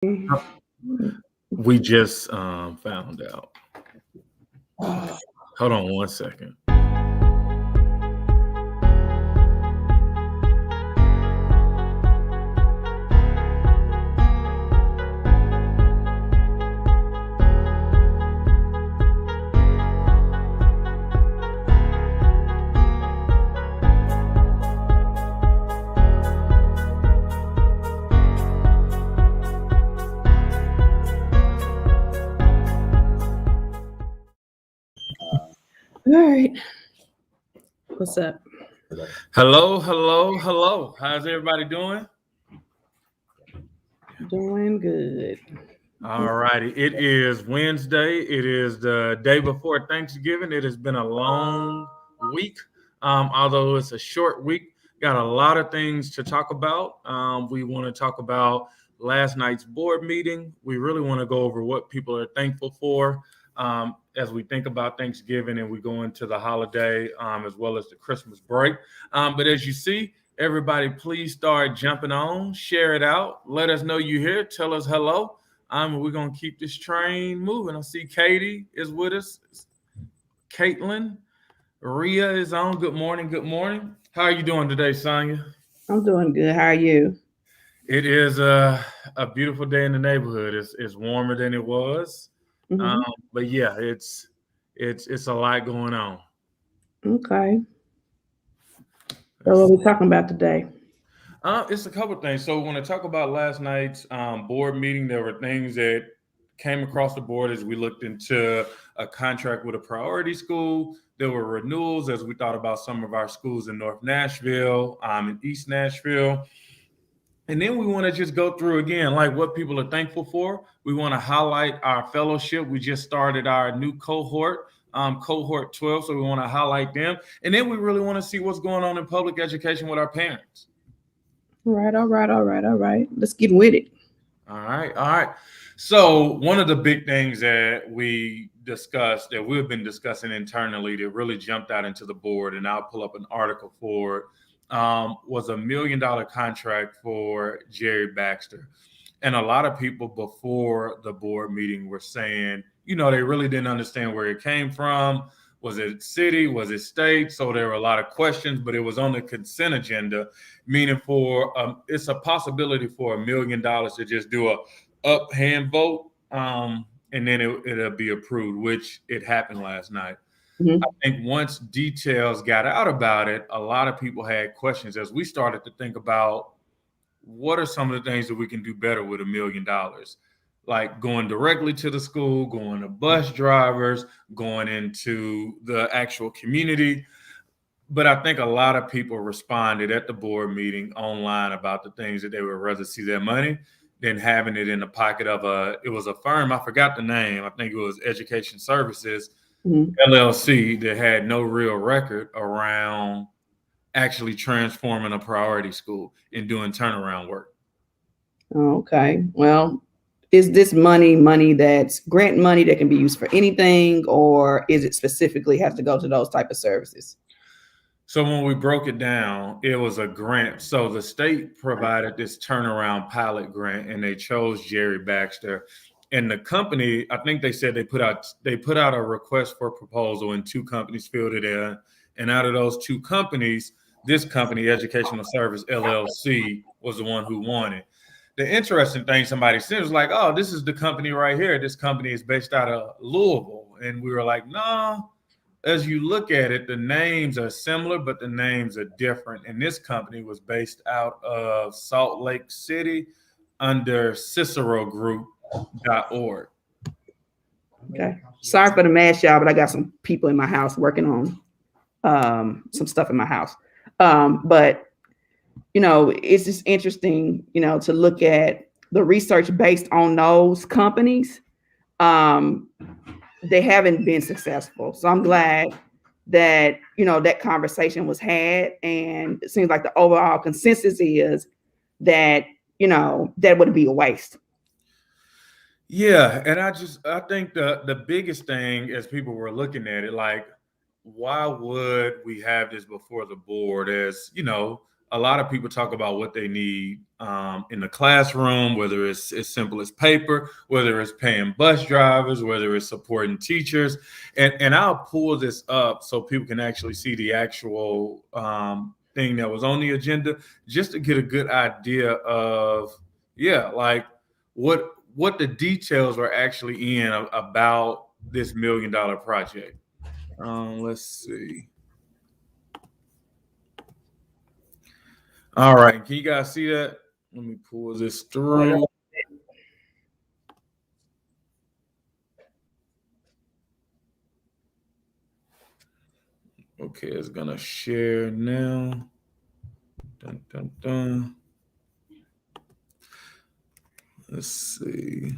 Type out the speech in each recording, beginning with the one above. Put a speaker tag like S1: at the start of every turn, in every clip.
S1: We just found out. Hold on one second.
S2: All right. What's up?
S1: Hello. How's everybody doing?
S2: Doing good.
S1: All righty. It is Wednesday. It is the day before Thanksgiving. It has been a long week. Although it's a short week, got a lot of things to talk about. We want to talk about last night's board meeting. We really want to go over what people are thankful for as we think about Thanksgiving and we go into the holiday as well as the Christmas break. But as you see, everybody, please start jumping on, share it out, let us know you're here, tell us hello. We're gonna keep this train moving. I see Katie is with us. Caitlin, Ria is on. Good morning. Good morning. How are you doing today, Sonia?
S2: I'm doing good. How are you?
S1: It is a beautiful day in the neighborhood. It's warmer than it was, um,
S2: Hmm.
S1: but yeah, it's a lot going on.
S2: Okay. So
S1: Let's
S2: what
S1: see.
S2: are we talking about today?
S1: It's a couple things. So when I talk about last night's board meeting, there were things that came across the board as we looked into a contract with a priority school. There were renewals as we thought about some of our schools in North Nashville, in East Nashville. And then we want to just go through again, like what people are thankful for. We want to highlight our fellowship. We just started our new cohort, cohort 12. So we want to highlight them. And then we really want to see what's going on in public education with our parents.
S2: All right. Let's get with it.
S1: All right. So one of the big things that we discussed, that we've been discussing internally, that really jumped out into the board, and I'll pull up an article for it, was $1 million contract for Jerry Baxter. And a lot of people before the board meeting were saying, they really didn't understand where it came from. Was it city? Was it state? So there were a lot of questions, but it was on the consent agenda, meaning for it's a possibility for $1 million to just do a up hand vote, and then it'll be approved, which it happened last night. I
S2: Hmm.
S1: think once details got out about it, a lot of people had questions as we started to think about what are some of the things that we can do better with $1 million, like going directly to the school, going to bus drivers, going into the actual community. But I think a lot of people responded at the board meeting online about the things that they would rather see their money than having it in the pocket of it was a firm, I forgot the name, I think it was Education Services,
S2: Hmm.
S1: LLC, that had no real record around actually transforming a priority school and doing turnaround work.
S2: Okay. Well, is this money that's grant money that can be used for anything, or is it specifically have to go to those type of services?
S1: So when we broke it down, it was a grant. So the state provided this turnaround pilot grant, and they chose Jerry Baxter. And the company, I think they said they put out a request for proposal, and two companies filled it in. And out of those two companies, this company, Educational Service LLC, was the one who won it. The interesting thing somebody said was like, "Oh, this is the company right here. This company is based out of Louisville," and we were like, "No." As you look at it, the names are similar, but the names are different. And this company was based out of Salt Lake City under CiceroGroup.org.
S2: Okay. Sorry for the mash, y'all, but I got some people in my house working on some stuff in my house. But it's just interesting, to look at the research based on those companies. Um, they haven't been successful. So I'm glad that, that conversation was had. And it seems like the overall consensus is that, that would be a waste.
S1: Yeah, and I think the biggest thing as people were looking at it, like, why would we have this before the board? As a lot of people talk about what they need in the classroom, whether it's as simple as paper, whether it's paying bus drivers, whether it's supporting teachers. And I'll pull this up so people can actually see the actual thing that was on the agenda, just to get a good idea of, like what the details are actually in about this $1 million project. Let's see. All right, can you guys see that? Let me pull this through. Okay, it's gonna share now. Dun, dun, dun. Let's see.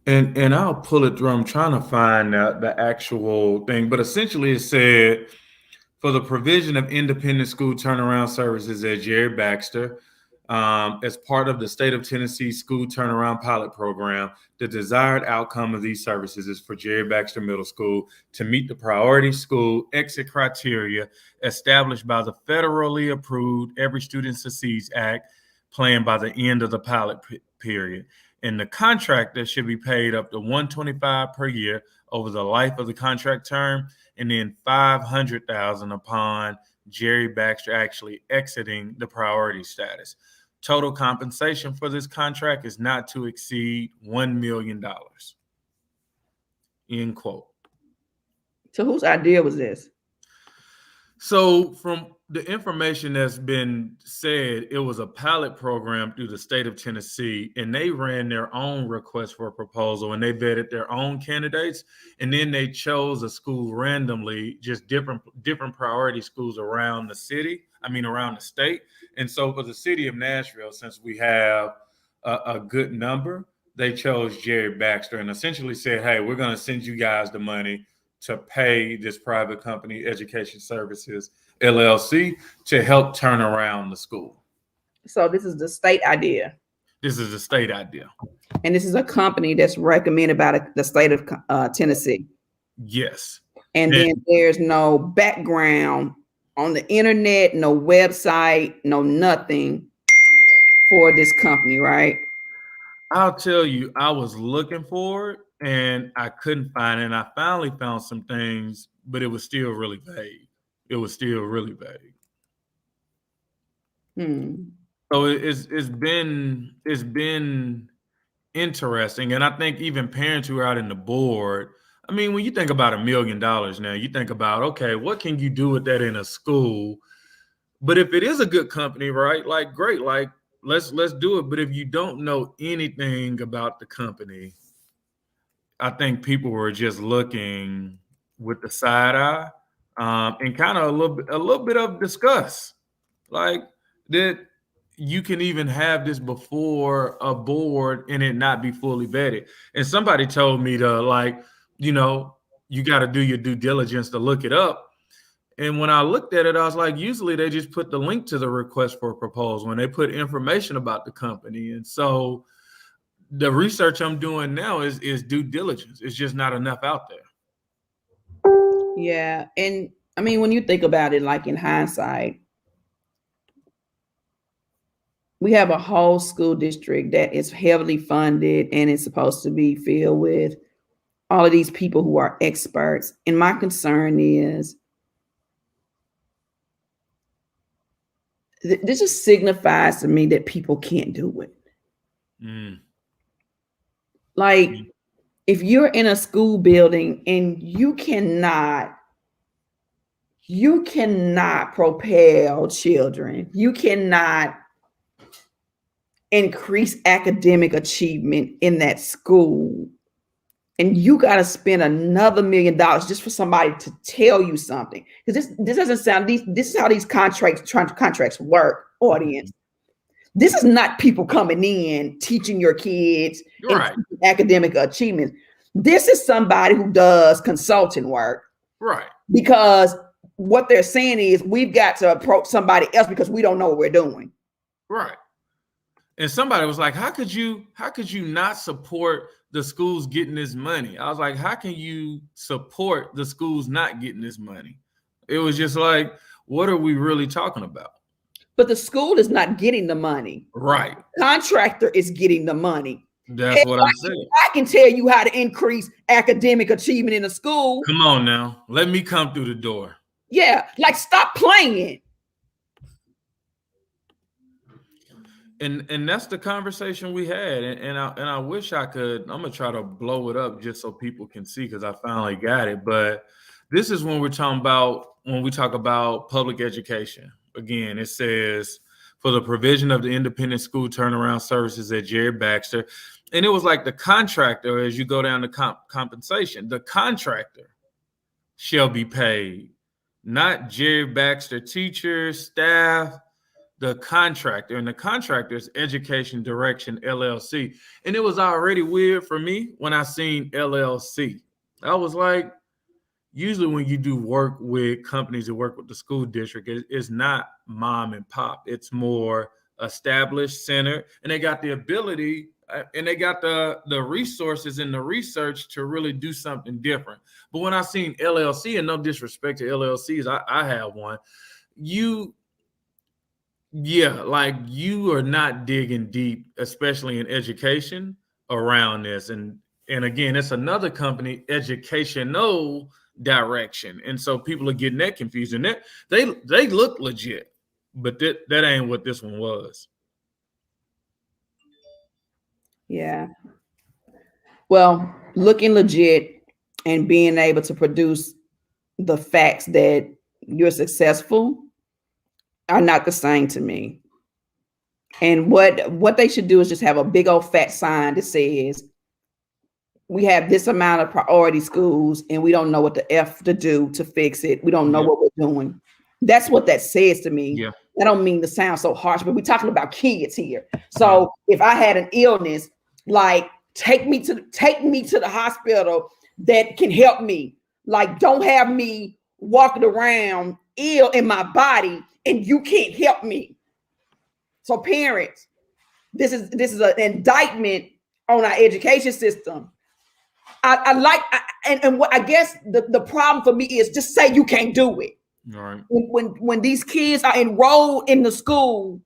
S1: And I'll pull it through. I'm trying to find the actual thing, but essentially it said, for the provision of independent school turnaround services at Jerry Baxter, as part of the State of Tennessee School Turnaround Pilot Program, the desired outcome of these services is for Jerry Baxter Middle School to meet the priority school exit criteria established by the federally approved Every Student Succeeds Act plan by the end of the pilot period. And the contractor should be paid up to $125,000 per year over the life of the contract term, and then $500,000 upon Jerry Baxter actually exiting the priority status. Total compensation for this contract is not to exceed $1 million. End quote.
S2: So whose idea was this?
S1: So from the information that's been said, it was a pilot program through the state of Tennessee, and they ran their own request for a proposal, and they vetted their own candidates, and then they chose a school randomly, just different priority schools around the state. And so for the city of Nashville, since we have a good number, they chose Jerry Baxter and essentially said, hey, we're going to send you guys the money to pay this private company, Education Services LLC, to help turn around the school.
S2: So this is the state idea.
S1: This is a state idea.
S2: And this is a company that's recommended by the state of Tennessee.
S1: Yes.
S2: And then there's no background on the internet, no website, no nothing for this company, right?
S1: I'll tell you, I was looking for it and I couldn't find it. And I finally found some things, but it was still really vague. So it's been interesting. And I think even parents who are out in the board, I mean, when you think about $1 million now, you think about, okay, what can you do with that in a school? But if it is a good company, right? Like, great, like let's do it. But if you don't know anything about the company, I think people were just looking with the side eye and kind of a little bit of disgust, like that you can even have this before a board and it not be fully vetted. And somebody told me to, like, you got to do your due diligence to look it up. And when I looked at it, I was like, usually they just put the link to the request for a proposal and they put information about the company. And so the research I'm doing now is due diligence. It's just not enough out there.
S2: Yeah. And I mean, when you think about it, like in hindsight, we have a whole school district that is heavily funded and it's supposed to be filled with all of these people who are experts. And my concern is this just signifies to me that people can't do it. Like, if you're in a school building and you cannot propel children, you cannot increase academic achievement in that school, and you got to spend another $1 million just for somebody to tell you something. Because this doesn't sound, this is how these contracts work, audience. This is not people coming in teaching your kids academic achievements. This is somebody who does consulting work. Right. Because what they're saying is we've got to approach somebody else because we don't know what we're doing.
S1: Right. And somebody was like, how could you not support the schools getting this money. I was like, how can you support the schools not getting this money? It was just like, what are we really talking about?
S2: But the school is not getting the money.
S1: Right.
S2: Contractor is getting the money.
S1: That's what I'm saying.
S2: I can tell you how to increase academic achievement in a school.
S1: Come on now. Let me come through the door.
S2: Yeah, like stop playing.
S1: And that's the conversation we had. And I wish I could. I'm gonna try to blow it up just so people can see, because I finally got it. But this is when we're talking about, when we talk about public education. Again, it says for the provision of the independent school turnaround services at Jerry Baxter. And it was like the contractor, as you go down to compensation, the contractor shall be paid, not Jerry Baxter teachers, staff, the contractor. And the contractor is Education Direction LLC. And it was already weird for me when I seen LLC. I was like, usually when you do work with companies that work with the school district, it's not mom and pop. It's more established, center, and they got the ability and they got the resources and the research to really do something different. But when I seen LLC, and no disrespect to LLCs, I have one, you are not digging deep, especially in education around this. And again, it's another company, Educational Direction. And so people are getting that confused. And that they look legit, but that ain't what this one was.
S2: Yeah. Well, looking legit and being able to produce the facts that you're successful are not the same to me. And what they should do is just have a big old fat sign that says, we have this amount of priority schools and we don't know what the F to do to fix it. We don't know what we're doing. That's what that says to me.
S1: Yeah.
S2: I don't mean to sound so harsh, but we're talking about kids here. So if I had an illness, like take me to the hospital that can help me. Like, don't have me walking around ill in my body and you can't help me. So parents, this is an indictment on our education system. I guess the problem for me is just say you can't do it.
S1: All right.
S2: When these kids are enrolled in the school,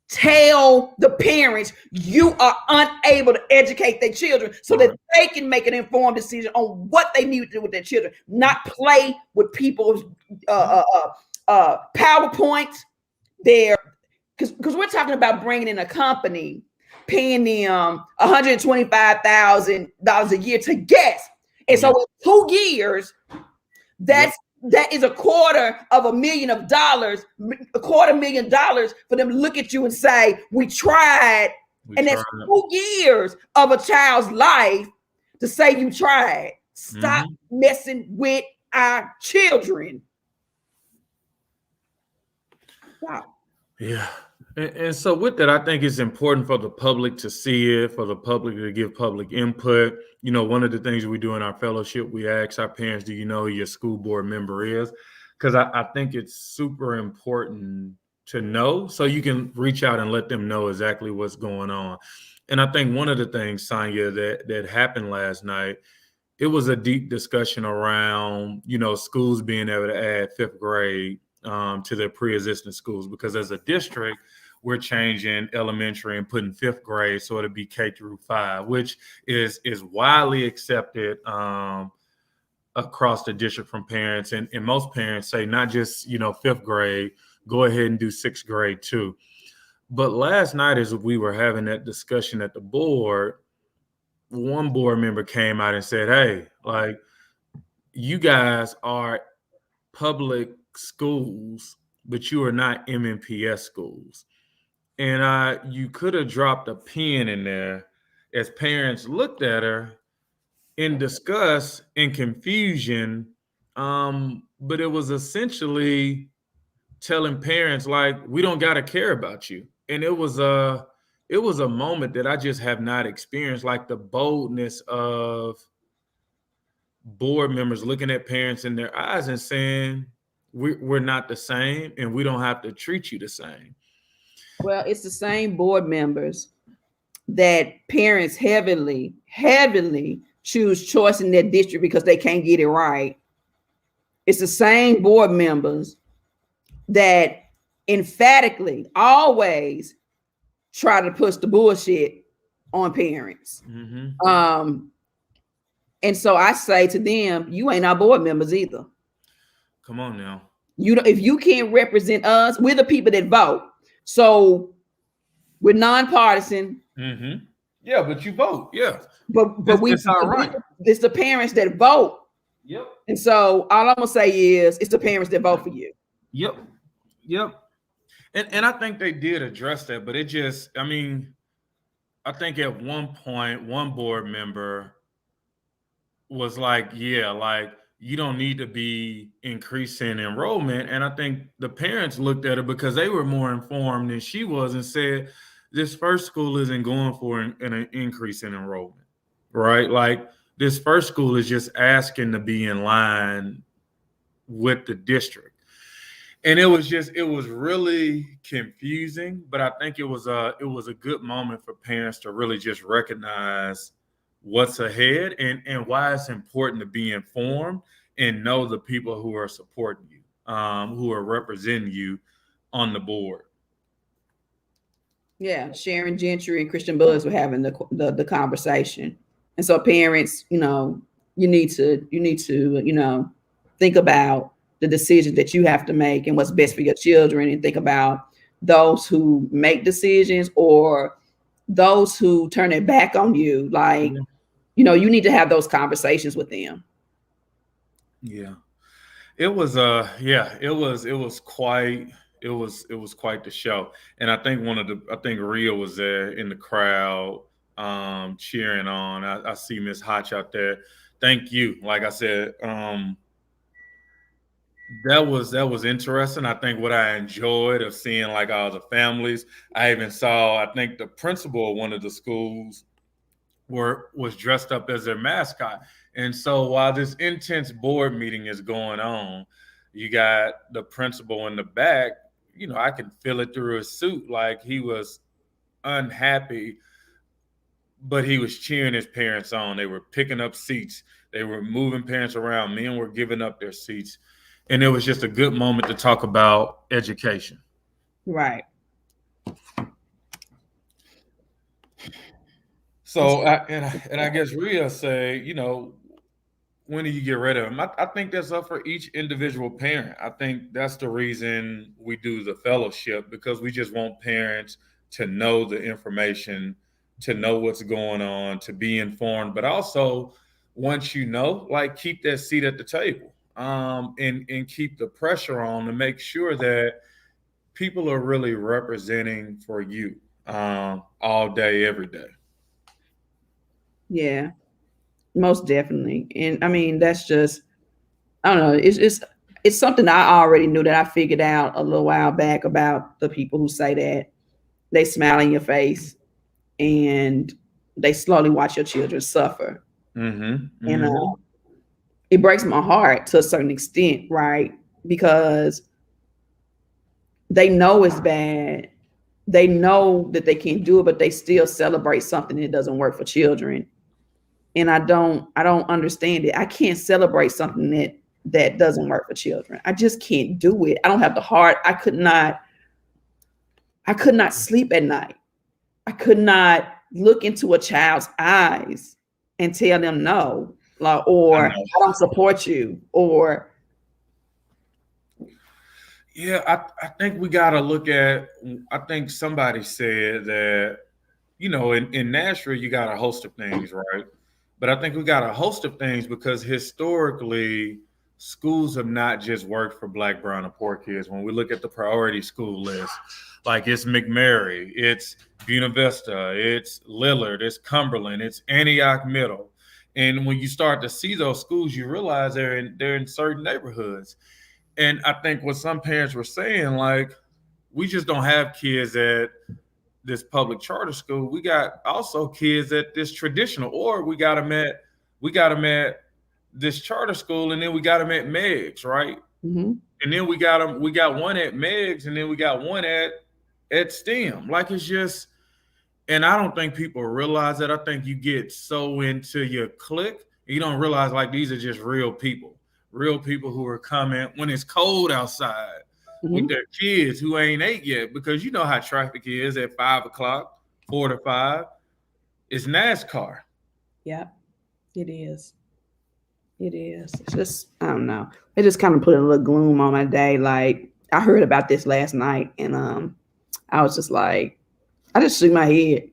S2: tell the parents you are unable to educate their children so that they can make an informed decision on what they need to do with their children, not play with people's PowerPoints there. Because we're talking about bringing in a company, paying them $125,000 a year to guess. And so in 2 years, that is $250,000 for them to look at you and say, we tried. That's 2 years of a child's life to say you tried. Stop messing with our children. Wow.
S1: Yeah. And so with that, I think it's important for the public to see it, for the public to give public input. You know, one of the things we do in our fellowship, we ask our parents, do you know who your school board member is? Because I think it's super important to know so you can reach out and let them know exactly what's going on. And I think one of the things, Sonia, that happened last night, it was a deep discussion around, you know, schools being able to add 5th grade to their pre-existing schools, because as a district, we're changing elementary and putting 5th grade so it'll be K through 5, which is widely accepted across the district from parents. And most parents say not just, you know, 5th grade, go ahead and do 6th grade too. But last night, as we were having that discussion at the board, one board member came out and said, hey, like, you guys are public schools, but you are not MNPS schools. And you could have dropped a pin in there as parents looked at her in disgust and confusion. But it was essentially telling parents, like, we don't got to care about you. And it was a moment that I just have not experienced, like the boldness of board members looking at parents in their eyes and saying, we're not the same and we don't have to treat you the same.
S2: Well, it's the same board members that parents heavily choose choice in their district because they can't get it right. It's the same board members that emphatically always try to push the bullshit on parents.
S1: Mm-hmm.
S2: And so I say to them, you ain't our board members either.
S1: Come on now.
S2: If you can't represent us, we're the people that vote. So we're nonpartisan.
S1: Mm-hmm. Yeah, but you vote. Yeah.
S2: But it's all right. It's the parents that vote.
S1: Yep.
S2: And so all I'm gonna say is it's the parents that vote for you.
S1: Yep. And I think they did address that, but it just, I mean, I think at one point, one board member was like, yeah, like you don't need to be increasing enrollment. And I think the parents looked at her because they were more informed than she was and said, this first school isn't going for an increase in enrollment, right? Like this first school is just asking to be in line with the district. And it was really confusing, but I think it was a good moment for parents to really just recognize what's ahead and why it's important to be informed and know the people who are supporting you, who are representing you on the board.
S2: Yeah, Sharon Gentry and Christian Buzz were having the conversation, and so parents, you need to think about the decisions that you have to make and what's best for your children, and think about those who make decisions or those who turn it back on you. Like, you need to have those conversations with them.
S1: Yeah, it was quite the show. And I think Rhea was there in the crowd cheering on. I see Miss Hotch out there. Thank you. Like I said, that was interesting. I think what I enjoyed of seeing like all the families. I even saw, I think the principal of one of the schools was dressed up as their mascot. And so while this intense board meeting is going on, you got the principal in the back, I can feel it through his suit. Like he was unhappy, but he was cheering his parents on. They were picking up seats. They were moving parents around. Men were giving up their seats. And it was just a good moment to talk about education.
S2: Right.
S1: So, I guess Rhea say, when do you get rid of them? I think that's up for each individual parent. I think that's the reason we do the fellowship, because we just want parents to know the information, to know what's going on, to be informed, but also once like keep that seat at the table. And keep the pressure on to make sure that people are really representing for you all day, every day.
S2: Yeah, most definitely. And I mean, that's just, I don't know. It's something I already knew, that I figured out a little while back about the people who say that they smile in your face and they slowly watch your children suffer.
S1: Mm-hmm.
S2: And it breaks my heart to a certain extent, right? Because they know it's bad. They know that they can't do it, but they still celebrate something that doesn't work for children. And I don't understand it. I can't celebrate something that doesn't work for children. I just can't do it. I don't have the heart. I could not sleep at night. I could not look into a child's eyes and tell them no. Or I don't support you, or
S1: I think we got to look at, I think somebody said that, in Nashville, you got a host of things, right? But I think we got a host of things because historically, schools have not just worked for Black, brown, and poor kids. When we look at the priority school list, like it's McMary, it's Buena Vista, it's Lillard, it's Cumberland, it's Antioch Middle. And when you start to see those schools, you realize they're in certain neighborhoods. And I think what some parents were saying, like, we just don't have kids at this public charter school. We got also kids at this traditional, or we got them at this charter school, and then we got them at Meigs, right?
S2: Mm-hmm.
S1: And then we got one at Meigs, and then we got one at STEM. Like, it's just, And I don't think people realize that. I think you get so into your clique, you don't realize like these are just real people who are coming when it's cold outside with their kids who ain't ate yet, because you know how traffic is at 5 o'clock, 4 to 5. It's NASCAR.
S2: Yeah, it is. It is. It's just, I don't know. It just kind of put a little gloom on my day. Like, I heard about this last night, and I was just like, I just shook my head.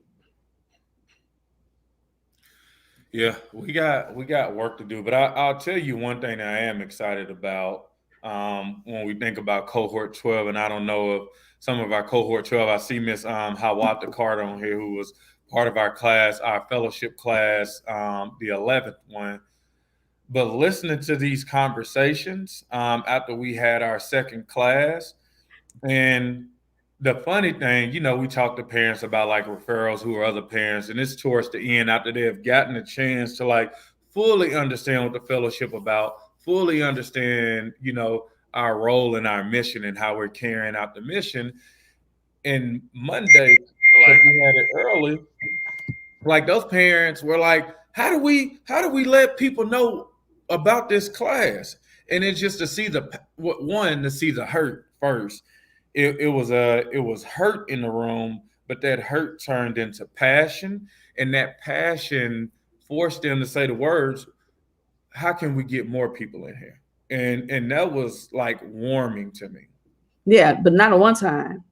S1: Yeah, we got work to do, but I'll tell you one thing that I am excited about when we think about cohort 12, and I don't know if some of our cohort 12. I see Miss Hawata Carter on here, who was part of our class, our fellowship class, the 11th one. But listening to these conversations after we had our second class, and the funny thing, you know, we talk to parents about like referrals who are other parents, and it's towards the end after they have gotten a chance to like fully understand what the fellowship about, fully understand, you know, our role and our mission and how we're carrying out the mission. And Monday, like we had it early, like those parents were like, how do we let people know about this class? And it's just to see to see the hurt first. It was hurt in the room, but that hurt turned into passion, and that passion forced them to say the words, how can we get more people in here? And that was like warming to me.
S2: Yeah, but not at one time,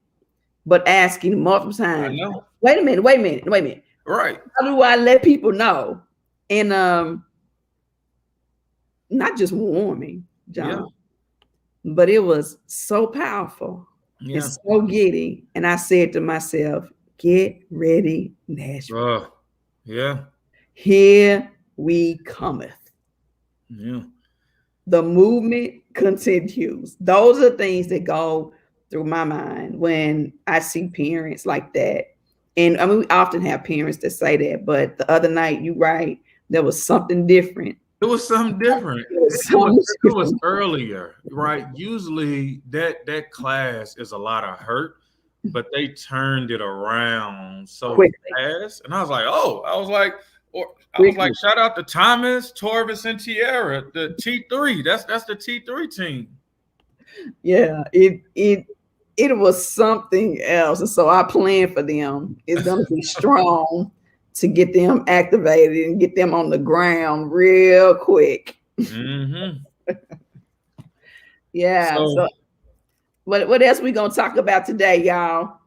S2: but asking multiple times.
S1: I know.
S2: Wait a minute.
S1: Right.
S2: How do I let people know? And not just warming, John, but it was so powerful. Yeah. It's so giddy. And I said to myself, get ready, Nashville.
S1: Yeah.
S2: Here we cometh.
S1: Yeah.
S2: The movement continues. Those are things that go through my mind when I see parents like that. And I mean, we often have parents that say that, but the other night, you're right, there was something different.
S1: It was something different. It was earlier, right? Usually that class is a lot of hurt, but they turned it around so fast. And I was like, shout out to Thomas, Torvis, and Tierra, the T3. That's the T3 team.
S2: Yeah, it was something else. And so our plan for them is going to be strong to get them activated and get them on the ground real quick.
S1: Mm-hmm.
S2: Yeah. So what else we going to talk about today, y'all?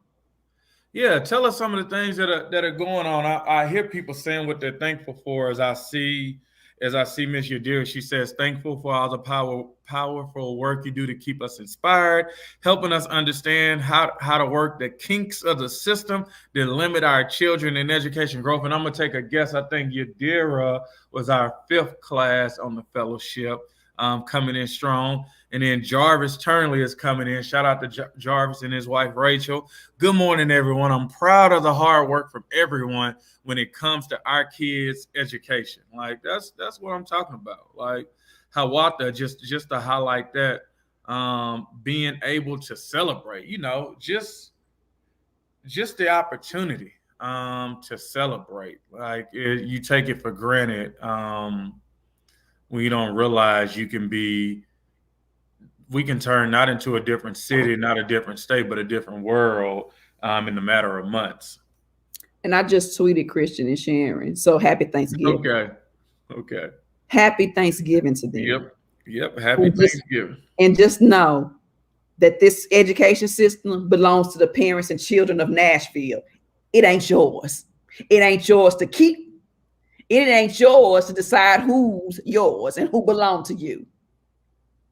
S1: Yeah, tell us some of the things that are going on. I hear people saying what they're thankful for. As I see Miss Yadira, she says, thankful for all the powerful work you do to keep us inspired, helping us understand how to work the kinks of the system that limit our children in education growth. And I'm going to take a guess. I think Yadira was our 5th class on the fellowship, coming in strong. And then Jarvis Turnley is coming in. Shout out to Jarvis and his wife, Rachel. Good morning, everyone. I'm proud of the hard work from everyone when it comes to our kids' education. Like, that's what I'm talking about. Like, Hawata, just to highlight that, being able to celebrate, you know, just the opportunity to celebrate. Like, you take it for granted when you don't realize we can turn not into a different city, not a different state, but a different world in a matter of months.
S2: And I just tweeted Christian and Sharon. So happy Thanksgiving.
S1: Okay.
S2: Happy Thanksgiving to them.
S1: Yep. Happy Thanksgiving.
S2: And just know that this education system belongs to the parents and children of Nashville. It ain't yours. It ain't yours to keep. It ain't yours to decide who's yours and who belong to you.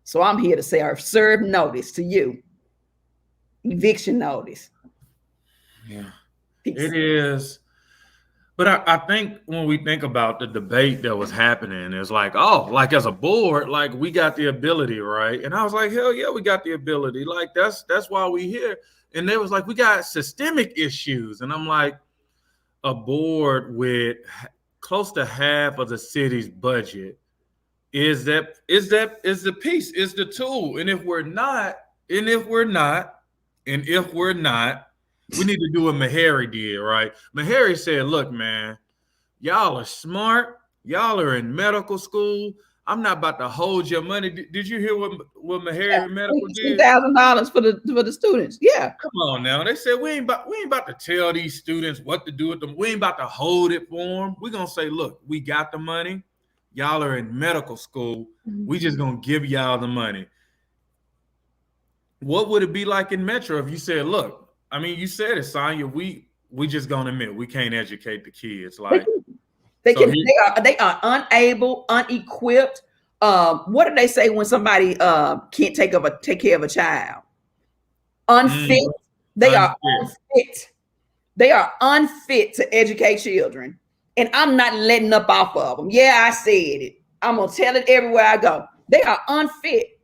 S2: So I'm here to say I serve notice to you. Eviction notice.
S1: Yeah. Peace. It is. But I think when we think about the debate that was happening, it's like, like as a board, like we got the ability, right? And I was like, hell yeah, we got the ability. Like that's why we here. And they was like, we got systemic issues. And I'm like, a board with close to half of the city's budget is the piece, is the tool. And if we're not, We need to do what Meharry did, right? Meharry said, look, man, y'all are smart. Y'all are in medical school. I'm not about to hold your money. Did you hear what Meharry Medical did?
S2: $2,000 for the students. Yeah.
S1: Come on now. They said we ain't about to tell these students what to do with them. We ain't about to hold it for them. We're gonna say, look, we got the money. Y'all are in medical school. We just gonna give y'all the money. What would it be like in Metro if you said, look, I mean, you said it, Sonya, we just gonna admit we can't educate the kids. Like
S2: they are unable, unequipped. What do they say when somebody can't take care of a child? Unfit. They are unfit. They are unfit to educate children. And I'm not letting up off of them. Yeah, I said it. I'm gonna tell it everywhere I go. They are unfit.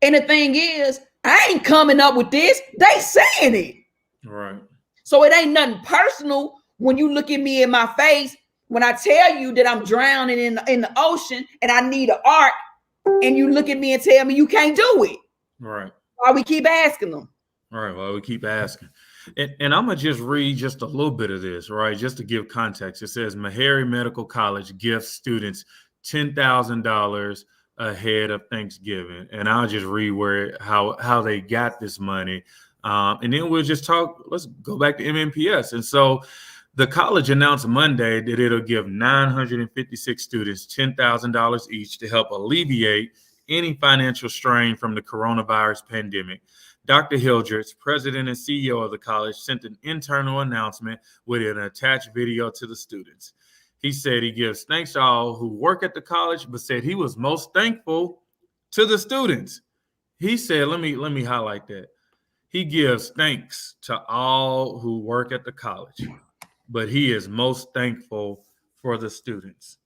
S2: And the thing is, I ain't coming up with this. They saying it.
S1: Right.
S2: So it ain't nothing personal when you look at me in my face, when I tell you that I'm drowning in the ocean and I need an ark, and you look at me and tell me you can't do it.
S1: Right.
S2: Why we keep asking them.
S1: All right. Well, we keep asking. And I'm going to just read just a little bit of this, right? Just to give context. It says Meharry Medical College gifts students $10,000 ahead of Thanksgiving. And I'll just read how they got this money. And then we'll just talk. Let's go back to MMPS. And so the college announced Monday that it'll give 956 students $10,000 each to help alleviate any financial strain from the coronavirus pandemic. Dr. Hildreth, president and CEO of the college, sent an internal announcement with an attached video to the students. He said he gives thanks to all who work at the college, but said he was most thankful to the students. He said, let me highlight that. He gives thanks to all who work at the college, but he is most thankful for the students.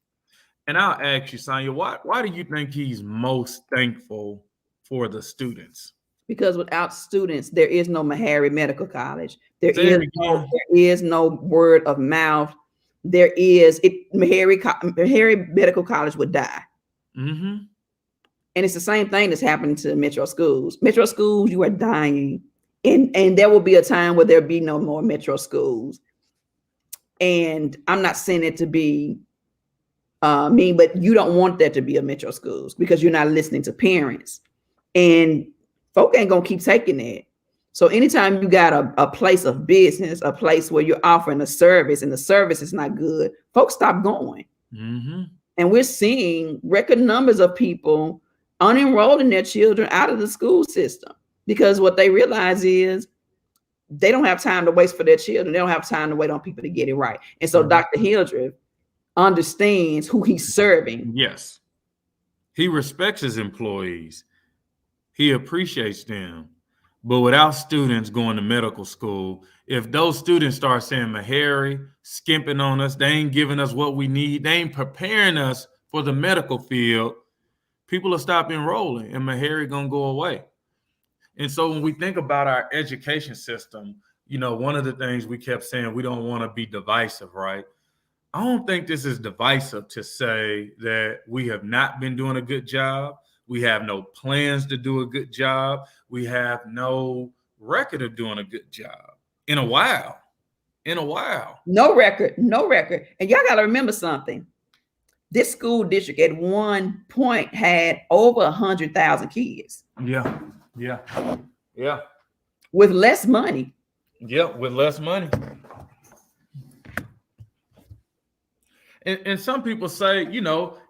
S1: And I'll ask you, Sonya, why do you think he's most thankful for the students?
S2: Because without students, there is no Meharry Medical College. There is no word of mouth. Meharry Medical College would die.
S1: Mm-hmm.
S2: And it's the same thing that's happening to Metro schools. Metro schools, you are dying. And there will be a time where there'll be no more Metro schools. And I'm not saying it to be mean, but you don't want there to be a Metro schools because you're not listening to parents. And folk ain't gonna keep taking that. So anytime you got a place of business, a place where you're offering a service and the service is not good, folks stop going.
S1: Mm-hmm.
S2: And we're seeing record numbers of people unenrolling their children out of the school system because what they realize is they don't have time to waste for their children. They don't have time to wait on people to get it right. And so Dr. Hildreth understands who he's serving.
S1: Yes. He respects his employees. He appreciates them. But without students going to medical school, if those students start saying Meharry, skimping on us, they ain't giving us what we need, they ain't preparing us for the medical field, people will stop enrolling and Meharry gonna go away. And so when we think about our education system, one of the things we kept saying, we don't want to be divisive, right? I don't think this is divisive to say that we have not been doing a good job. We have no plans to do a good job. We have no record of doing a good job in a while. No record. And y'all got to remember something. This school district at one point had over 100,000 kids. Yeah. With less money. Yeah, with less money. And some people say,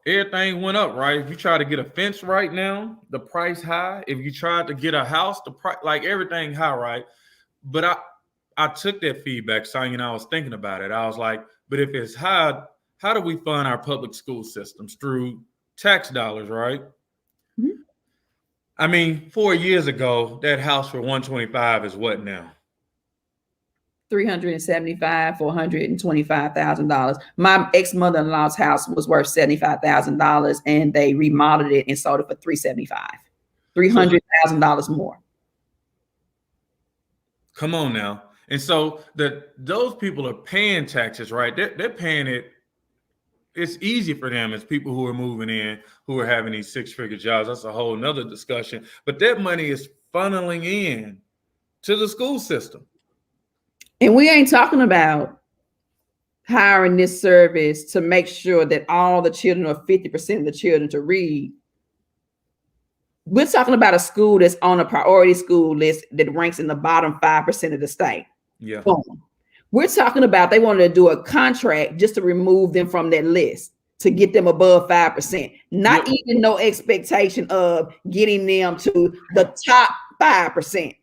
S1: everything went up, right? If you try to get a fence right now, the price high. If you tried to get a house, the price, like everything high, right? But I took that feedback, Sonya, and I was thinking about it. I was like, but if it's high, how do we fund our public school systems? Through tax dollars, right?
S2: Mm-hmm.
S1: I mean, 4 years ago, that house for $125 is what now?
S2: $375,000, $425,000. My ex-mother-in-law's house was worth $75,000, and they remodeled it and sold it for $375,000. $300,000 more.
S1: Come on now. And so those people are paying taxes, right? They're paying it. It's easy for them as people who are moving in, who are having these six-figure jobs. That's a whole nother discussion. But that money is funneling in to the school system.
S2: And we ain't talking about hiring this service to make sure that all the children or 50% of the children to read. We're talking about a school that's on a priority school list that ranks in the bottom 5% of the state.
S1: Yeah.
S2: Boom. We're talking about they wanted to do a contract just to remove them from that list to get them above 5%. Not even no expectation of getting them to the top 5%.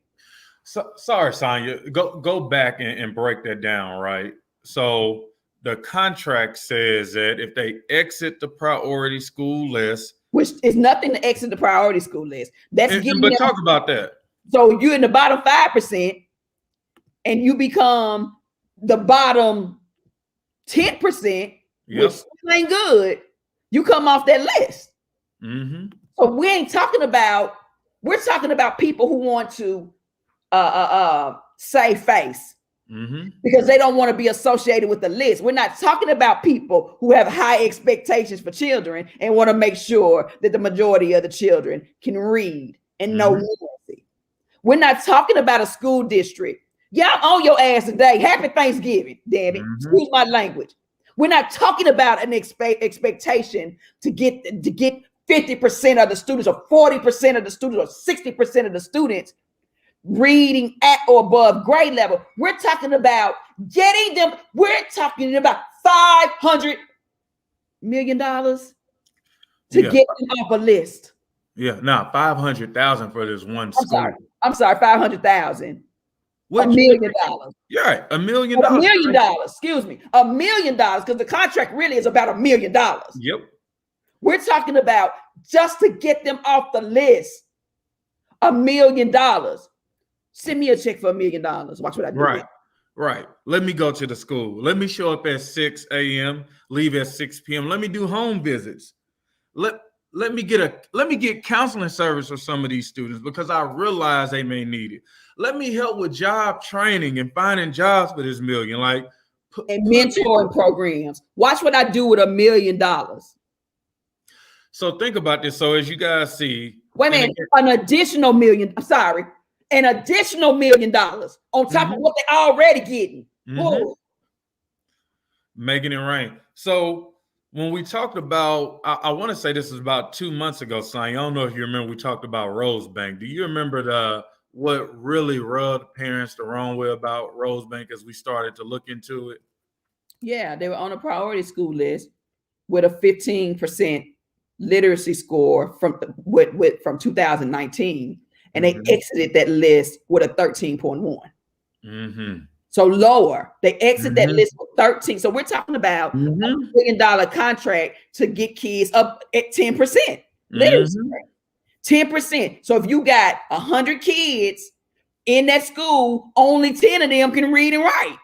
S1: So, sorry, Sonia. Go back and break that down, right? So the contract says that if they exit the priority school list,
S2: which is nothing to exit the priority school list. That's getting
S1: but
S2: them,
S1: talk about that.
S2: So you're in the bottom 5% and you become the bottom 10%, which ain't good. You come off that list.
S1: Mm-hmm.
S2: So we ain't talking about, we're talking about people who want to save face. Mm-hmm. Because they don't want to be associated with the list. We're not talking about people who have high expectations for children and want to make sure that the majority of the children can read and know literacy. We're not talking about a school district. Yeah, I'm on your ass today. Happy Thanksgiving, damn it. Excuse my language. We're not talking about an expectation to get 50% of the students or 40% of the students or 60% of the students reading at or above grade level. We're talking about getting them. We're talking about $500 million to get them off a list.
S1: Yeah, now 500,000 for this one school.
S2: I'm sorry, 500,000. $1 million.
S1: You're right, $1 million.
S2: $1 million. Excuse me, $1 million, because the contract really is about $1 million.
S1: Yep.
S2: We're talking about just to get them off the list. $1 million. Send me a check for $1 million. Watch what I do.
S1: Right. Let me go to the school. Let me show up at 6 a.m., leave at 6 p.m. Let me do home visits. Let me get counseling service for some of these students because I realize they may need it. Let me help with job training and finding jobs for this million,
S2: and mentoring programs. Watch what I do with $1 million.
S1: So think about this. So as you guys see,
S2: wait a minute, an additional $1 million. I'm sorry. An additional $1 million on top of what they're already getting.
S1: Making it rain. So when we talked about, I want to say this was about 2 months ago, Sonia. I don't know if you remember, we talked about Rosebank. Do you remember what really rubbed parents the wrong way about Rosebank as we started to look into it?
S2: Yeah, they were on a priority school list with a 15% literacy score from 2019. And they exited that list with a 13.1. So lower. They exit that list with 13. So we're talking about a $1 million contract to get kids up at 10% literacy rate. 10%. So if you got 100 kids in that school, only 10 of them can read and write.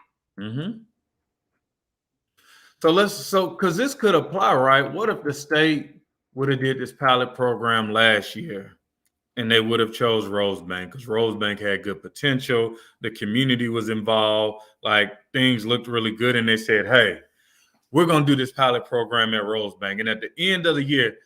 S1: So because this could apply, right? What if the state would have did this pilot program last year? And they would have chose Rosebank because Rosebank had good potential. The community was involved. Things looked really good. And they said, hey, we're going to do this pilot program at Rosebank. And at the end of the year,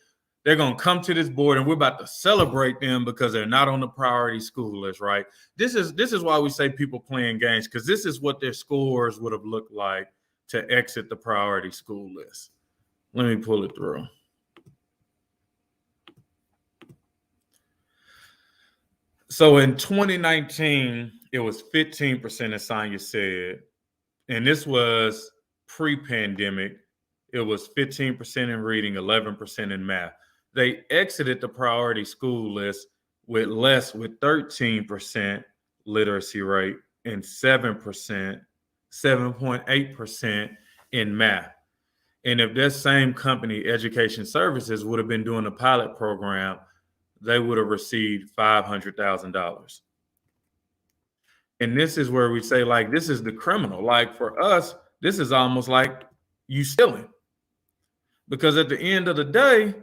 S1: they're going to come to this board and we're about to celebrate them because they're not on the priority school list, right? This is why we say people playing games, because this is what their scores would have looked like to exit the priority school list. Let me pull it through. So in 2019, it was 15%, as Sonia said. And this was pre-pandemic. It was 15% in reading, 11% in math. They exited the priority school list with 13% literacy rate and 7.8% in math. And if that same company, Education Services, would have been doing a pilot program, they would have received $500,000. And this is where we say, this is the criminal. For us, this is almost like you stealing. Because at the end of the day,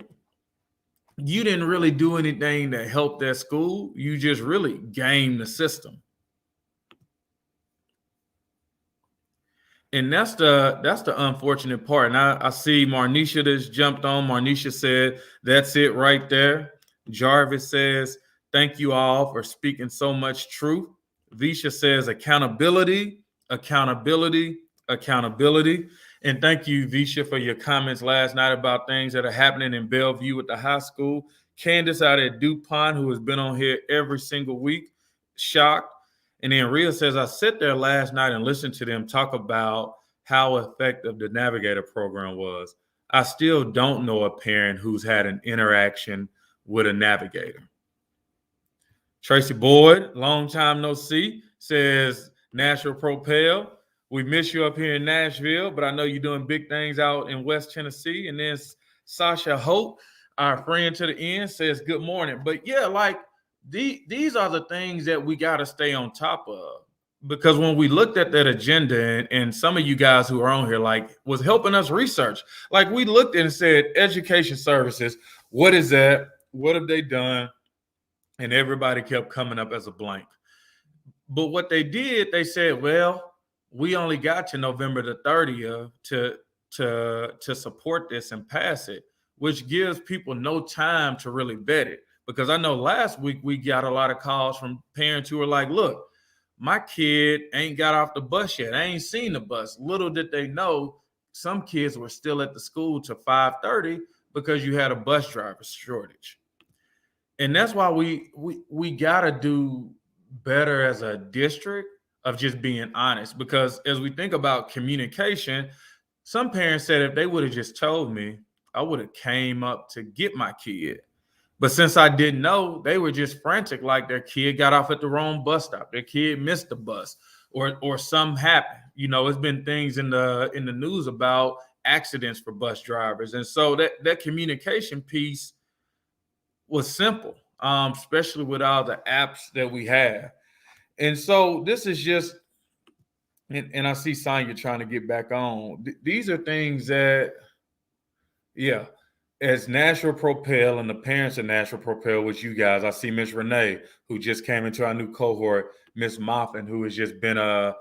S1: you didn't really do anything to help that school. You just really gamed the system. And that's the unfortunate part. And I see Marnisha that's jumped on. Marnisha said, that's it right there. Jarvis says, thank you all for speaking so much truth. Visha says, accountability, accountability, accountability. And thank you, Visha, for your comments last night about things that are happening in Bellevue at the high school. Candace out at DuPont, who has been on here every single week, shocked. And then Rhea says, I sat there last night and listened to them talk about how effective the Navigator program was. I still don't know a parent who's had an interaction with a Navigator. Tracy Boyd, long time no see, says, Nashville Propel. We miss you up here in Nashville, but I know you're doing big things out in West Tennessee. And then Sasha Hope, our friend to the end, says, good morning. But yeah, like these are the things that we got to stay on top of. Because when we looked at that agenda, and some of you guys who are on here, like, was helping us research, like we looked and said, education services, what is that? What have they done? And everybody kept coming up as a blank. But what they did, they said, well, we only got to November the 30th to support this and pass it, which gives people no time to really vet it. Because I know last week we got a lot of calls from parents who were like, look, my kid ain't got off the bus yet. I ain't seen the bus. Little did they know some kids were still at the school till 5:30 because you had a bus driver shortage. And that's why we got to do better as a district of just being honest. Because as we think about communication, some parents said if they would have just told me, I would have came up to get my kid. But since I didn't know, they were just frantic, like their kid got off at the wrong bus stop, their kid missed the bus, or something happened. You know, it's been things in the news about accidents for bus drivers. And so that communication piece was simple, especially with all the apps that we have. And so this is just, and I see Sonya trying to get back on. These are things that, yeah, as Nashville Propel and the parents of Nashville Propel, which you guys, I see Miss Renee, who just came into our new cohort, Miss Moffin, who has just been a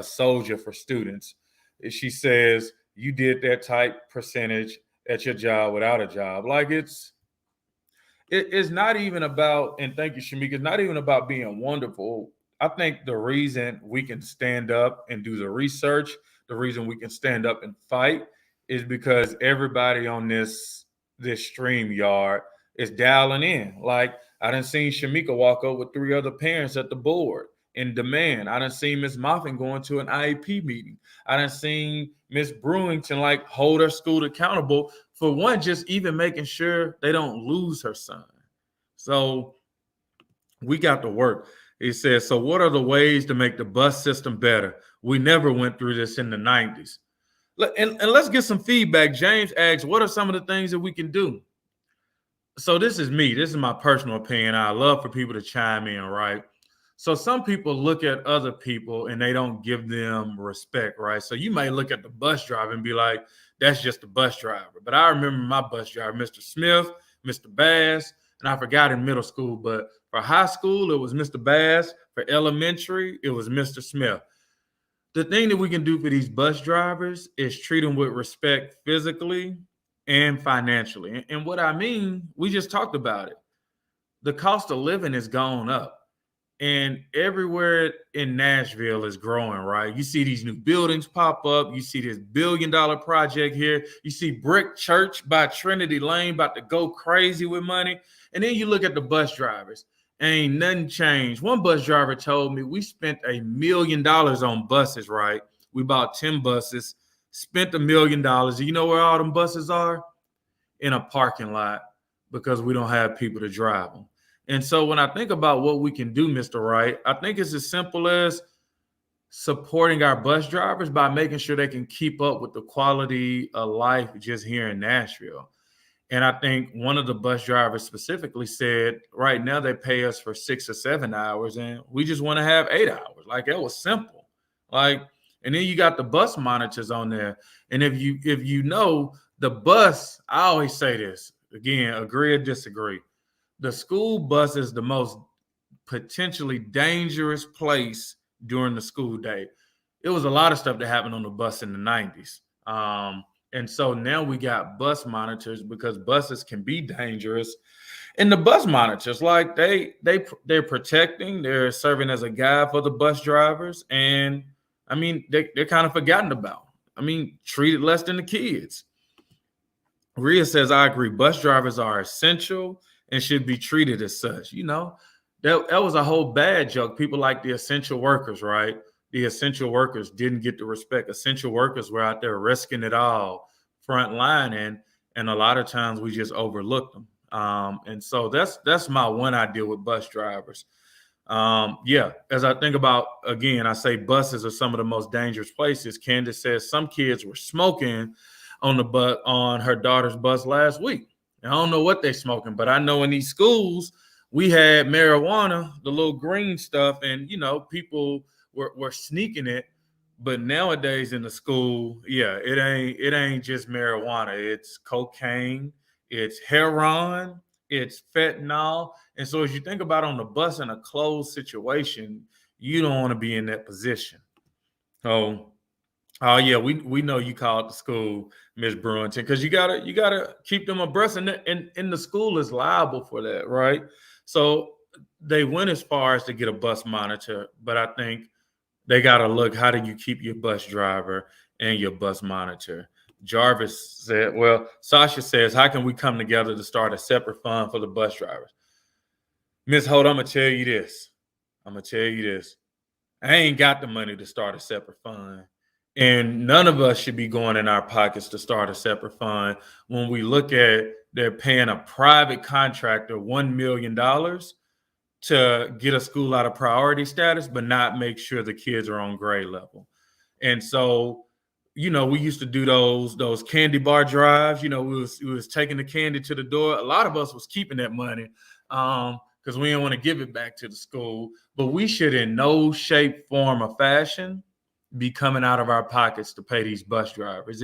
S1: soldier for students. She says, you did that type percentage at your job without a job. Like it's not even about, and thank you, Shamika, it's not even about being wonderful. I think the reason we can stand up and do the research, the reason we can stand up and fight is because everybody on this StreamYard is dialing in. Like I done seen Shamika walk up with 3 other parents at the board in demand. I done seen Miss Moffin going to an IEP meeting. I done seen Miss Brewington like hold her school accountable for one, just even making sure they don't lose her son. So we got to work. It says, so what are the ways to make the bus system better? We never went through this in the 90s. And let's get some feedback. James asks, what are some of the things that we can do? So this is me. This is my personal opinion. I love for people to chime in, right? So some people look at other people and they don't give them respect, right? So you may look at the bus driver and be like, that's just a bus driver. But I remember my bus driver, Mr. Smith, Mr. Bass, and I forgot in middle school, but for high school, it was Mr. Bass. For elementary, it was Mr. Smith. The thing that we can do for these bus drivers is treat them with respect physically and financially. And what I mean, we just talked about it. The cost of living has gone up. And everywhere in Nashville is growing, right? You see these new buildings pop up. You see this $1 billion project here. You see Brick Church by Trinity Lane about to go crazy with money. And then you look at the bus drivers. Ain't nothing changed. One bus driver told me we spent $1 million on buses, right? We bought 10 buses, spent $1 million. You know where all them buses are? In a parking lot because we don't have people to drive them. And so when I think about what we can do, Mr. Wright, I think it's as simple as supporting our bus drivers by making sure they can keep up with the quality of life just here in Nashville. And I think one of the bus drivers specifically said, right now they pay us for 6 or 7 hours and we just want to have 8 hours. Like that was simple. Like, and then you got the bus monitors on there. And if you know the bus, I always say this, again, agree or disagree. The school bus is the most potentially dangerous place during the school day. It was a lot of stuff that happened on the bus in the 90s. And so now we got bus monitors because buses can be dangerous. And the bus monitors, like they're protecting, they're serving as a guide for the bus drivers. And I mean, they're kind of forgotten about. I mean, treated less than the kids. Rhea says, I agree. Bus drivers are essential and should be treated as such. You know, that was a whole bad joke. People like the essential workers, right? The essential workers didn't get the respect. Essential workers were out there risking it all, front line, and a lot of times we just overlook them. And so that's my one idea with bus drivers. Yeah, as I think about, again, I say buses are some of the most dangerous places. Candace says some kids were smoking on her daughter's bus last week. And I don't know what they're smoking, but I know in these schools we had marijuana, the little green stuff, and people were sneaking it. But nowadays in the school, yeah, it ain't just marijuana. It's cocaine, it's heroin, it's fentanyl. And so as you think about on the bus in a closed situation, you don't want to be in that position. So, oh yeah, we know you called the school, Miss Brewington, because you gotta keep them abreast, and the school is liable for that, right? So they went as far as to get a bus monitor, but I think they gotta look, how do you keep your bus driver and your bus monitor? Jarvis said, well, Sasha says, how can we come together to start a separate fund for the bus drivers? Miss Holt, I'm gonna tell you this. I ain't got the money to start a separate fund. And none of us should be going in our pockets to start a separate fund when we look at they're paying a private contractor $1 million to get a school out of priority status, but not make sure the kids are on grade level. And so, we used to do those candy bar drives. We was taking the candy to the door. A lot of us was keeping that money because we didn't want to give it back to the school. But we should in no shape, form, or fashion be coming out of our pockets to pay these bus drivers.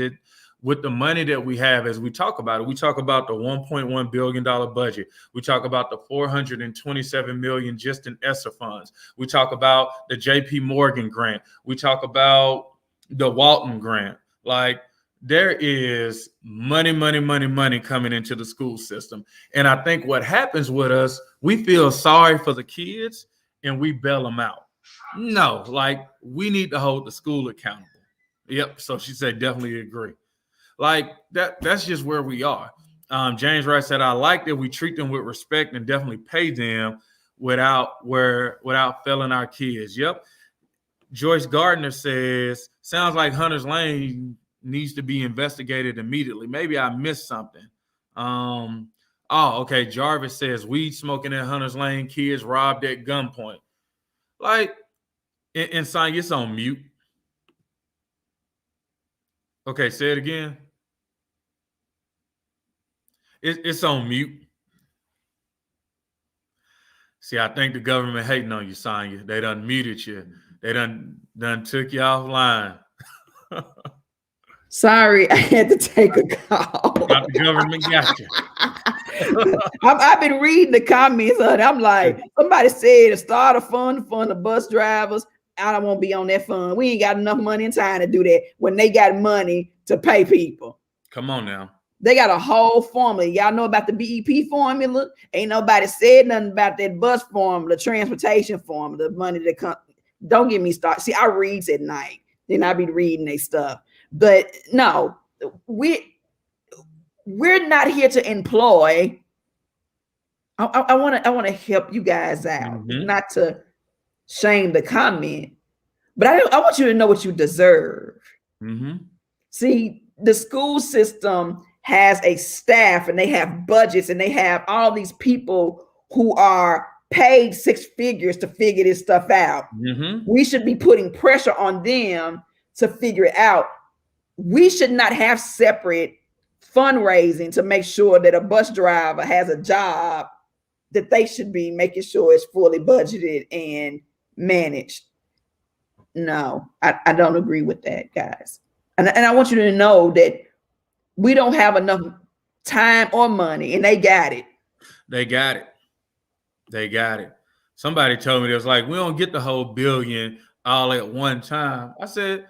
S1: With the money that we have, as we talk about it, we talk about the $1.1 billion budget. We talk about the $427 million just in ESSER funds. We talk about the JP Morgan grant. We talk about the Walton grant. Like, there is money coming into the school system. And I think what happens with us, we feel sorry for the kids and we bail them out. No, like, we need to hold the school accountable. Yep. So she said, definitely agree. Like, that's just where we are. James Wright said, I like that we treat them with respect and definitely pay them without failing our kids. Yep. Joyce Gardner says, sounds like Hunter's Lane needs to be investigated immediately. Maybe I missed something. Okay. Jarvis says, weed smoking at Hunter's Lane, kids robbed at gunpoint. Like, and Sonya, it's on mute. Okay, say it again. It's on mute. See, I think the government hating on you, Sonya. They done muted you. They done took you offline.
S2: Sorry, I had to take a call.
S1: The government got you.
S2: I've been reading the comments on it. I'm like, somebody said to start a fund for the bus drivers. I don't want to be on that fund. We ain't got enough money and time to do that when they got money to pay people.
S1: Come on now.
S2: They got a whole formula. Y'all know about the BEP formula? Ain't nobody said nothing about that bus formula, the transportation formula, the money that comes. Don't get me started. See, I reads at night. Then I be reading their stuff. But no, we're not here to employ. I want to help you guys out, not to shame the comment, but I want you to know what you deserve. See, the school system has a staff and they have budgets and they have all these people who are paid six figures to figure this stuff out. We should be putting pressure on them to figure it out. We should not have separate fundraising to make sure that a bus driver has a job that they should be making sure it's fully budgeted and managed. No, I don't agree with that, guys. And I want you to know that we don't have enough time or money, and they got it.
S1: They got it. Somebody told me, it was like, we don't get the whole billion all at one time. I said,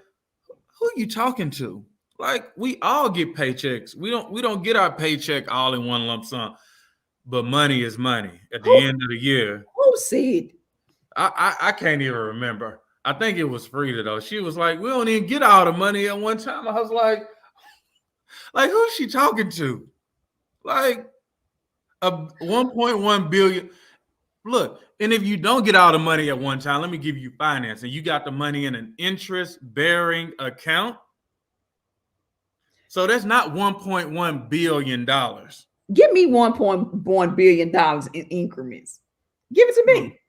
S1: who are you talking to? Like, we all get paychecks. We don't get our paycheck all in one lump sum. But money is money at the end of the year.
S2: Who said?
S1: I can't even remember. I think it was Frida though. She was like, we don't even get all the money at one time. I was like who's she talking to? Like a 1.1 billion. Look, and if you don't get all the money at one time, let me give you financing. You got the money in an interest-bearing account. So that's not $1.1 billion.
S2: Give me $1.1 billion in increments. Give it to me.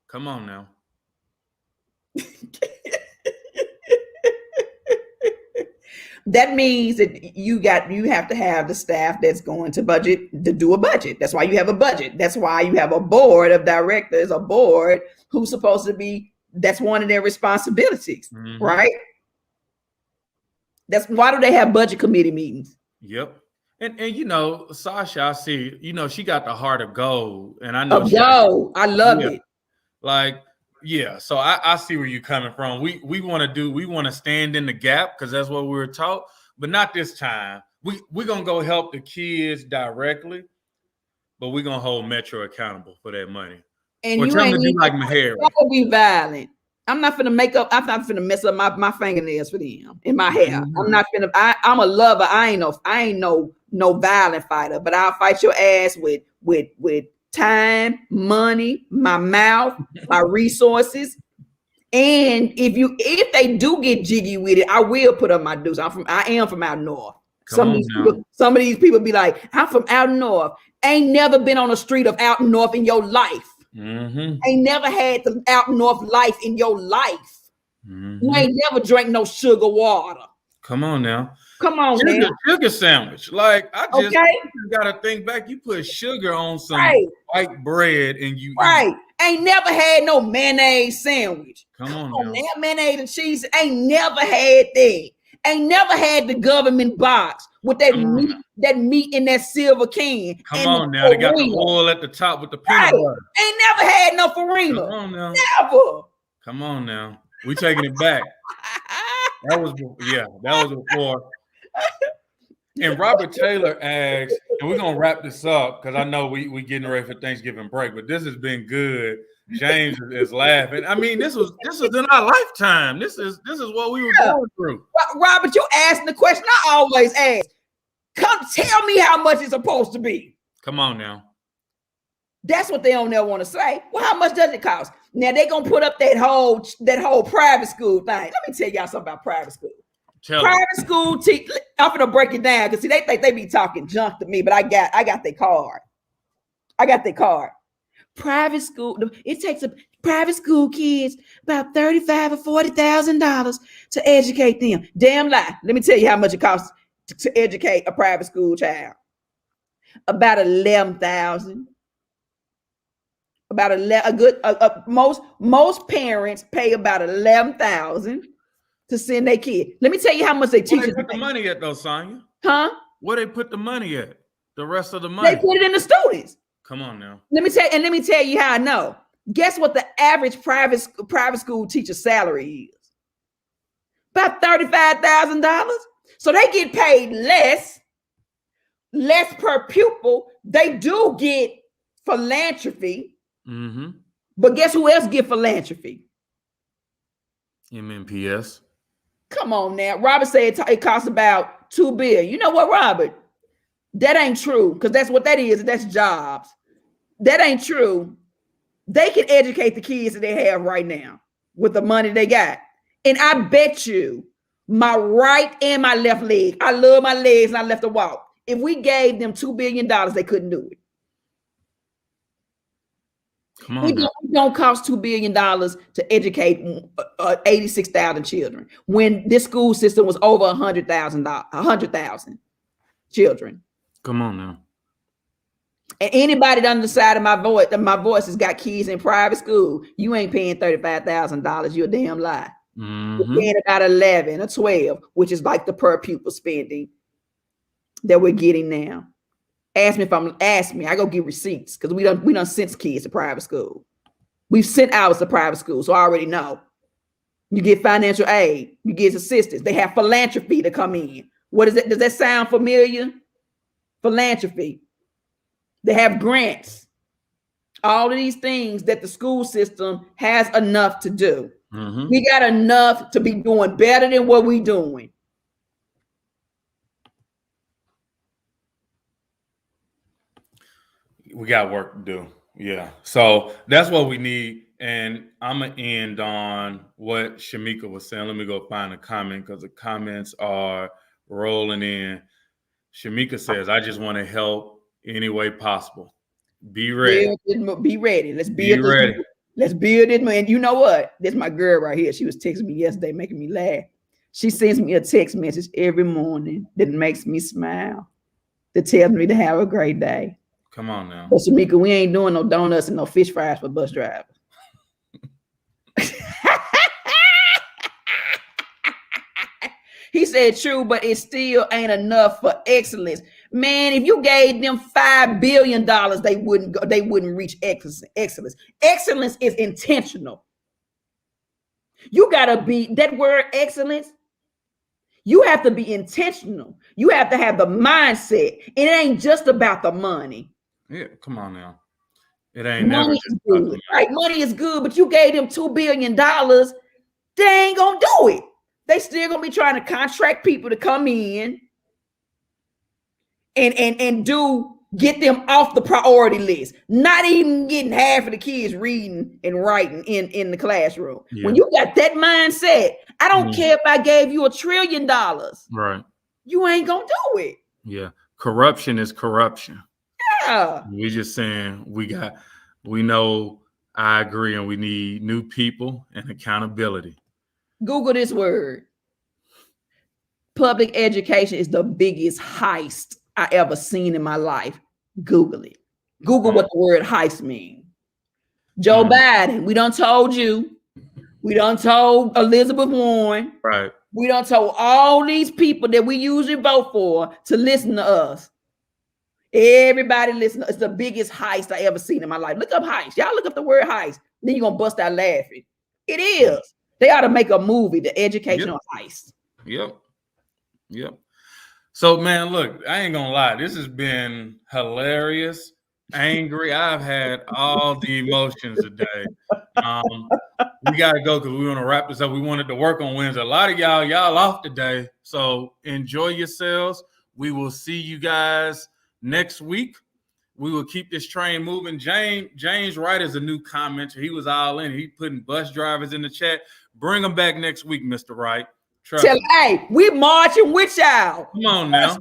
S1: Come on now.
S2: That means that you have to have the staff that's going to budget to do a budget. That's why you have a budget. That's why you have a board of directors, a board who's supposed to be, that's one of their responsibilities, right? That's why do they have budget committee meetings?
S1: Yep. And you know, Sasha, I see, you know, she got the heart of gold. And I know
S2: I love it.
S1: Like, yeah, so I see where you're coming from. We want to stand in the gap because that's what we were taught, but not this time. We're gonna go help the kids directly, but we're gonna hold Metro accountable for that money.
S2: And you ain't
S1: do like Mahara.
S2: Don't be violent. I'm not finna mess up my fingernails for them in my hair. I'm not finna. I'm a lover. I ain't no violent fighter, but I'll fight your ass with time, money, my mouth, my resources. And if they do get jiggy with it, I will put up my dues. I am from out north. Some of these people be like, I'm from out north. Ain't never been on the street of out north in your life. Ain't never had the out north life in your life. You ain't never drank no sugar water.
S1: Come on now.
S2: Come on, man.
S1: Sugar sandwich. Like I just gotta think back. You put sugar on some white bread and you
S2: eat. Ain't never had no mayonnaise sandwich.
S1: Come on now.
S2: Mayonnaise and cheese. Ain't never had that. Ain't never had the government box with that meat in that silver can.
S1: Come on now. They got the oil at the top with the peanut butter.
S2: Ain't never had no farina.
S1: Come on now.
S2: Never.
S1: Come on now. We taking it back. That was before. And Robert Taylor asks, and we're gonna wrap this up because I know we getting ready for Thanksgiving break, but this has been good. James is laughing. I mean, this was in our lifetime. This is what we were going through.
S2: Robert, you asking the question I always ask. Come tell me how much it's supposed to be.
S1: Come on now.
S2: That's what they don't ever want to say. Well, how much does it cost? Now they're gonna put up that whole private school thing. Let me tell y'all something about private school. Private school I'm gonna break it down because see they think they be talking junk to me, but I got their card. I got their card. Private school, it takes a private school kids about $35,000 or $40,000 to educate them. Damn lie. Let me tell you how much it costs to educate a private school child. About $11,000. About most parents pay about $11,000 to send their kid. Let me tell you how much they teach.
S1: Where they put the money at though, Sonya?
S2: Huh?
S1: Where they put the money at? The rest of the money.
S2: They put it in the students.
S1: Come on now.
S2: Let me tell you how I know. Guess what the average private school teacher salary is? About $35,000. So they get paid less per pupil. They do get philanthropy. But guess who else get philanthropy?
S1: MNPS.
S2: Come on now. Robert said it costs about $2 billion. You know what, Robert? That ain't true because that's what that is. That's jobs. That ain't true. They can educate the kids that they have right now with the money they got. And I bet you my right and my left leg, I love my legs and I left to walk. If we gave them $2 billion, they couldn't do it.
S1: Come on.
S2: It don't cost $2 billion to educate 86,000 children when this school system was over 100,000 children.
S1: Come on now.
S2: And anybody on the side of my voice has got kids in private school. You ain't paying $35,000. You're a damn lie. You're paying about 11 or 12, which is like the per pupil spending that we're getting now. Ask me. I go get receipts because we done sent kids to private school. We've sent ours to private school, so I already know. You get financial aid, you get assistance. They have philanthropy to come in. What is that? Does that sound familiar? Philanthropy. They have grants. All of these things that the school system has enough to do.
S1: Mhm.
S2: We got enough to be doing better than what we doing.
S1: We got work to do. Yeah. So that's what we need. And I'm going to end on what Shamika was saying. Let me go find a comment because the comments are rolling in. Shamika says, I just want to help any way possible. Be ready.
S2: Be ready. Let's build
S1: Be
S2: this.
S1: ready.
S2: Let's build it. And you know what? This is my girl right here. She was texting me yesterday, making me laugh. She sends me a text message every morning that makes me smile, that tells me to have a great day.
S1: Come on now.
S2: But Shamika, we ain't doing no donuts and no fish fries for bus drivers. He said, true, but it still ain't enough for excellence. Man, if you gave them $5 billion, they wouldn't reach excellence. Excellence is intentional. You gotta be that word excellence. You have to be intentional. You have to have the mindset. It ain't just about the money.
S1: Yeah, come on now. It ain't
S2: Money
S1: never
S2: is
S1: just
S2: good. Right? Money is good, but you gave them $2 billion, they ain't gonna do it. They still gonna be trying to contract people to come in and get them off the priority list. Not even getting half of the kids reading and writing in the classroom. Yeah. When you got that mindset, I don't care if I gave you $1 trillion.
S1: Right.
S2: You ain't gonna do it.
S1: Yeah. Corruption is corruption.
S2: Yeah.
S1: We just saying we know, I agree, and we need new people and accountability.
S2: Google this word. Public education is the biggest heist I ever seen in my life. Google it. Google what the word heist means. Joe Biden, we done told you. We done told Elizabeth Warren.
S1: Right.
S2: We done told all these people that we usually vote for to listen to us. Everybody listen. It's the biggest heist I ever seen in my life. Look up heist. Y'all look up the word heist. Then you're going to bust out laughing. It is. They ought to make a movie, The Educational Heist.
S1: Yep. So, man, look, I ain't gonna lie. This has been hilarious, angry. I've had all the emotions today. We gotta go because we want to wrap this up. We wanted to work on Wednesday. A lot of y'all off today. So enjoy yourselves. We will see you guys next week. We will keep this train moving. James Wright is a new commenter. He was all in. He putting bus drivers in the chat. Bring them back next week, Mr. Wright.
S2: Hey, we marching with y'all.
S1: Come on now.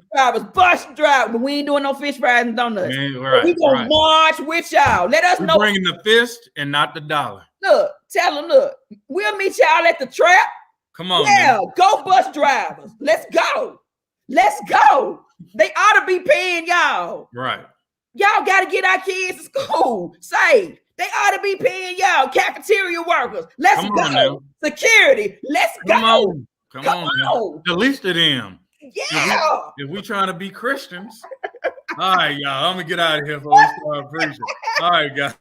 S2: Bus drivers, but we ain't doing no fish fries and donuts. We gonna march with y'all. Let us know.
S1: Bringing the fist and not the dollar.
S2: Look, tell them, look, we'll meet y'all at the trap.
S1: Come on.
S2: Yeah,
S1: man.
S2: Go bus drivers. Let's go. Let's go. They ought to be paying y'all.
S1: Right.
S2: Y'all got to get our kids to school. Saved. They ought to be paying y'all. Cafeteria workers. Let's go. Now. Security. Let's go.
S1: Come on. The least of them.
S2: Yeah.
S1: If we trying to be Christians. All right, y'all. I'm going to get out of here before we start preaching. All right, guys.